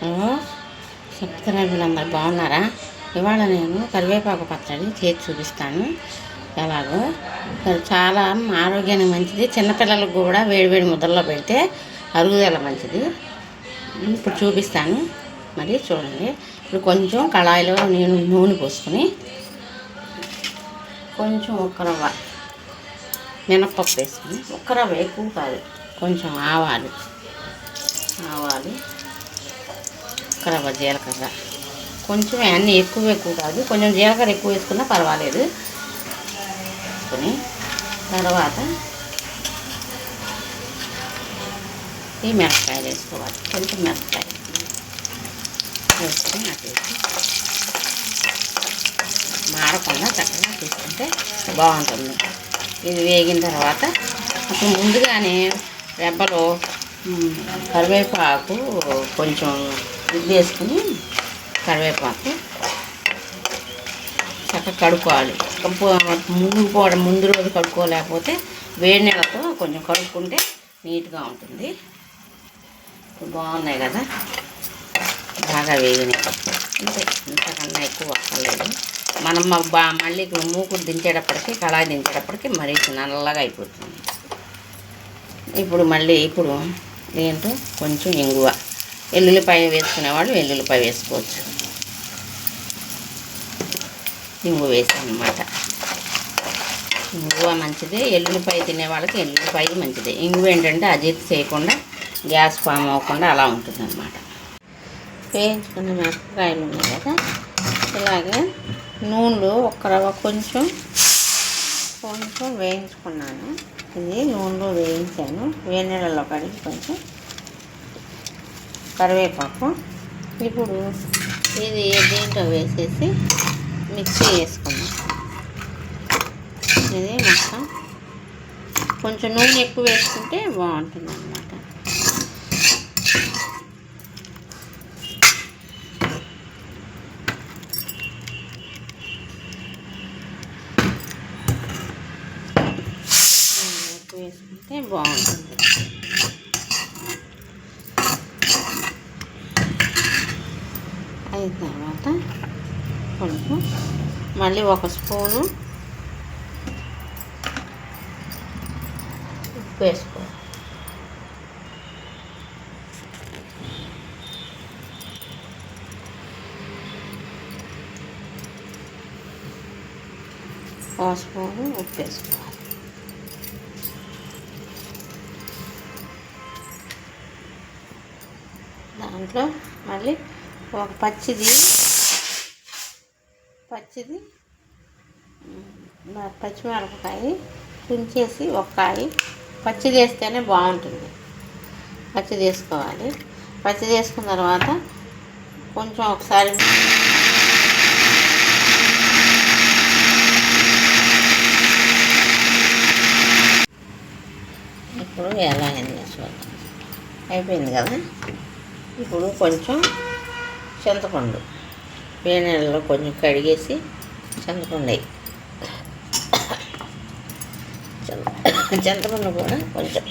Hello, సబ్స్క్రైబర్లందరూ బాగున్నారా? ఇవాళ నేను కరివేపాకు పచ్చడి చేసి చూపిస్తాను ఎలాగో. చాలా ఆరోగ్యానికి మంచిది, చిన్నపిల్లలకు కూడా వేడివేడి ముద్దల్లో పెడితే అరుగుదల మంచిది. ఇప్పుడు చూపిస్తాను, మరి చూడండి. ఇప్పుడు కొంచెం కళాయిలో నేను నూనె పోసుకొని కొంచెం ఒక్క రవ్వ మినప్పప్పు వేసుకొని, ఒక్క రవ్వ ఎక్కువ కాదు, కొంచెం ఆవాలు ఒక్క రవ్వ జీలకర్ర, కొంచెం అన్నీ ఎక్కువ కాదు, కొంచెం జీలకర్ర ఎక్కువ వేసుకున్నా పర్వాలేదు. వేసుకొని తర్వాత ఈ మిరపకాయలు వేసుకోవాలి, కొంచెం మిరపకాయలు వేసుకొని అటు మాడకుండా చక్కగా తీసుకుంటే బాగుంటుంది. ఇది వేగిన తర్వాత అప్పుడు ముందుగానే రెబ్బలో కరివేపాకు కొంచెం ఇది వేసుకుని కరివేపాకు చక్కగా కడుక్కోవాలి. ముందు రోజు కడుక్కోలేకపోతే వేడి నీళ్ళతో కొంచెం కడుక్కుంటే నీట్గా ఉంటుంది. బాగున్నాయి కదా, బాగా వేగినాయి. అంతే, ఇంతకన్నా ఎక్కువ అక్కర్లేదు. మనం మళ్ళీ మూకుడు దించేటప్పటికి, కళాయి దించేటప్పటికి మరీ నల్లగా అయిపోతుంది. ఇప్పుడు దీంట్లో కొంచెం ఇంగువ, వెల్లుల్లిపాయ వేసుకునేవాళ్ళు వెల్లుల్లిపాయ వేసుకోవచ్చు. ఇంగువ వేసాను అన్నమాట. ఇంగువ మంచిదే, ఎల్లుల్లిపాయ తినే వాళ్ళకి ఎల్లుల్లిపాయ మంచిదే. ఇంగువ ఏంటంటే అజీర్తి చేయకుండా, గ్యాస్ ఫామ్ అవ్వకుండా అలా ఉంటుంది అన్నమాట. వేయించుకున్న మిరపకాయలు ఉన్నాయి కదా, ఇలాగే నూనెలో ఒక్క రవ్వ కొంచెం వేయించుకున్నాను. ఇది నూనెలో వేయించాను. వేడి నీళ్ళలో కడిగి కొంచెం కరివేపాకు ఇప్పుడు ఇది దీంట్లో వేసేసి మిక్సీ వేసుకున్నాం. ఇది మొత్తం కొంచెం నూనె ఎక్కువ వేసుకుంటే బాగుంటుంది అన్నమాట. ఎక్కువ వేసుకుంటే బాగుంటుంది. అయిన తర్వాత కొంచెం మళ్ళీ ఒక స్పూను ఉప్పు వేసుకోవాలి. ఒక స్పూను ఉప్పు వేసుకోవాలి. దాంట్లో మళ్ళీ ఒక పచ్చిమిరపకాయ తుంచేసి ఒక కాయ పచ్చిది వేస్తేనే బాగుంటుంది. పచ్చిది వేసుకోవాలి. పచ్చిది వేసుకున్న తర్వాత కొంచెం ఒకసారి ఇప్పుడు ఎలా అయింది చూద్దాం. అయిపోయింది కదా. ఇప్పుడు కొంచెం చింతపండు వేడి నీళ్ళలో కొంచెం కడిగేసి చింతపండు కూడా కొంచెం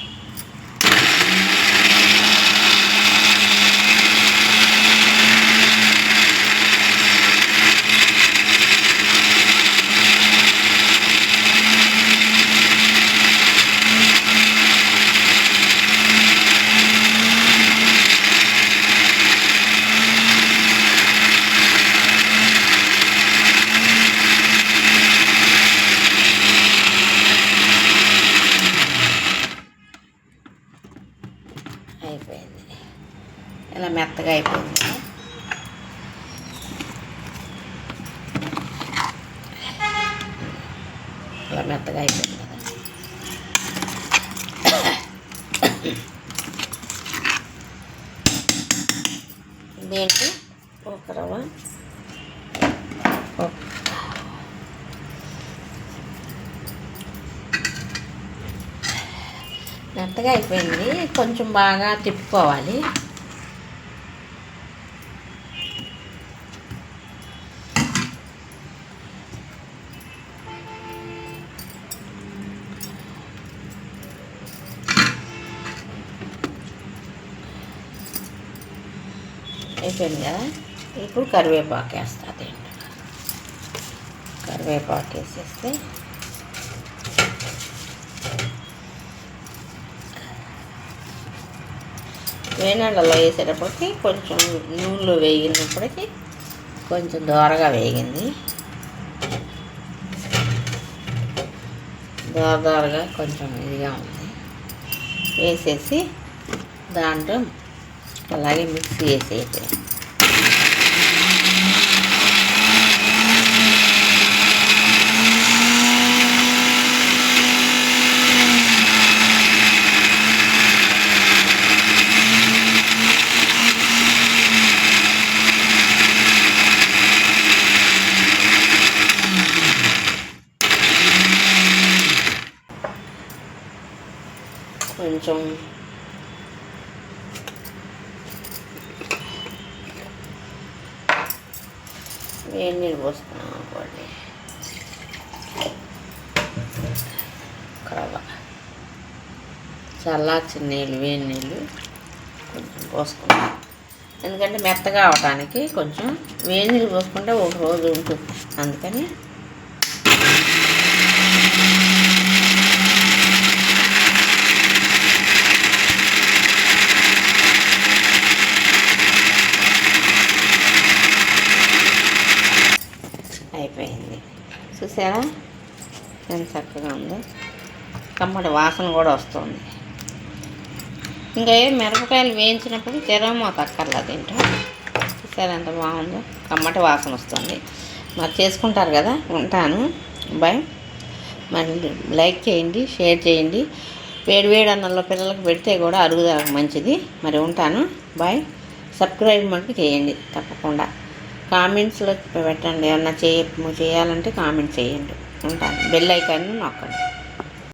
అయిపోయింది. ఇలా మెత్తగా అయిపోయింది. ఇలా మెత్తగా అయిపోయింది కదా. దీంట్లో ఒక రవ్వ మెత్తగా అయిపోయింది. కొంచెం బాగా తిప్పుకోవాలి. అయిపోయింది కదా. ఇప్పుడు కరివేపాకు వేస్తా. దీంట్లో కరివేపాకు వేసేస్తే వేడినీళ్ళలో వేసేటప్పటికి కొంచెం నూనెలో వేగినప్పటికీ కొంచెం దోరగా వేగింది. దోరగా కొంచెం ఇదిగా ఉంది. వేసేసి దాంట్లో అలాగే మిక్సీ వేసేసి కొంచెం వేడి నీళ్ళు పోస్తున్నాం అనుకోండి. కడవ చల్లార్చిన నీళ్ళు, వేడి నీళ్ళు కొంచెం పోసుకున్నాం. ఎందుకంటే మెత్తగా అవడానికి కొంచెం వేడి నీళ్ళు పోసుకుంటే ఒక రోజు ఉంటుంది. అందుకని అయిపోయింది. చూసారా ఎంత చక్కగా ఉందో. కమ్మటి వాసన కూడా వస్తుంది. ఇంకా మిరపకాయలు వేయించినప్పుడు తెరమూత అక్కర్లా దీంట్లో. చూసారా ఎంత బాగుందో. కమ్మటి వాసన వస్తుంది. మరి చేసుకుంటారు కదా. ఉంటాను. బాయ్. మరి లైక్ చేయండి, షేర్ చేయండి. వేడి అన్నంలో పిల్లలకు పెడితే కూడా అరుగుదలకు మంచిది. మరి ఉంటాను. బాయ్. సబ్స్క్రైబ్ మనకి చేయండి తప్పకుండా. కామెంట్స్లో పెట్టండి. ఏమన్నా చేయాలంటే కామెంట్ చేయండి. ఉంటాను. బెల్ ఐకాన్ నొక్కండి.